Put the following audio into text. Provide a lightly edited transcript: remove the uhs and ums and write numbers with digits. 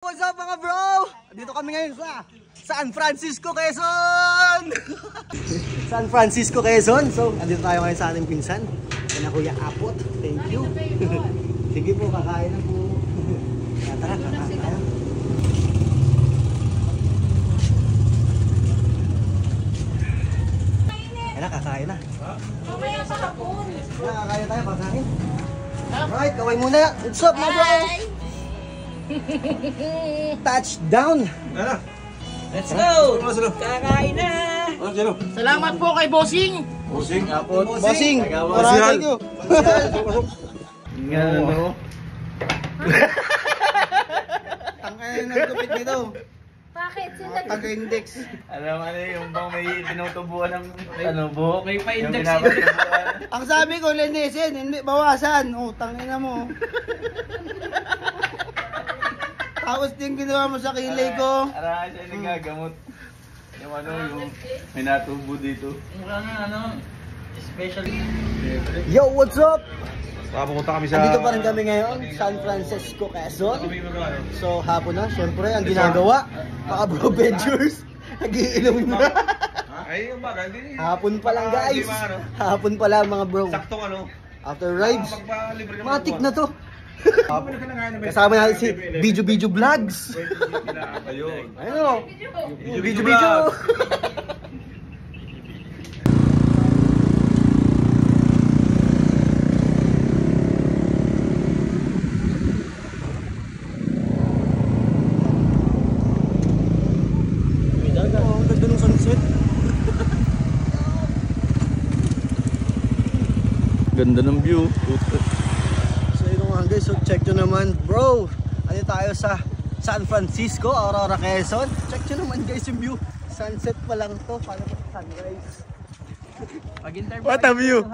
What's up mga bro? Dito kami ngayon sa San Francisco, Quezon! San Francisco, Quezon. So, andito tayo ngayon sa ating pinsan. Kaya Kuya Apot. Thank you. Sige po, kakain na po. Tara, kakain tayo. Kaya na, kakain na. Mamaya sa hapon. Kakain tayo, kakain. Alright, kaway muna. What's up mga bro? Touchdown! Let's go! Kakain na! Salamat po kay Bossing! Bossing! Bossing! Thank you! Nga ano? Tangkay na nagtupit nito. Bakit? Taga-index. Alam yung bang may tinutubuan ng buhok? May pa-index Yung pinapatubuan. Ang sabi ko, linisin, hindi bawasan. Oh, tangina mo. Tapos din ginawa mo sa kilay ko. Arahan siya nagagamot. Yung yung may natubo dito. Especially... Yo, what's up? Papunta kami sa... Andito pa rin kami ngayon, San Francisco, Quezon. So, hapon na, syempre, ang ginagawa, mga bro ventures, nagiinom na. Ay, yung baga, hindi. Hapon pa lang guys. Hapon pa lang mga bro. Saktong ano? After rides, Magpalibre naman. matik na to. Kasama natin si Video Vlogs. Ayun. Ayun o. Video. Ang ganda ng sunset. Ganda ng view. So yun nga guys, so check nyo naman bro. Ano tayo sa San Francisco, Aurora, Quezon. Check nyo naman guys yung view. Sunset pa lang to, paano pa sunrise. What a view!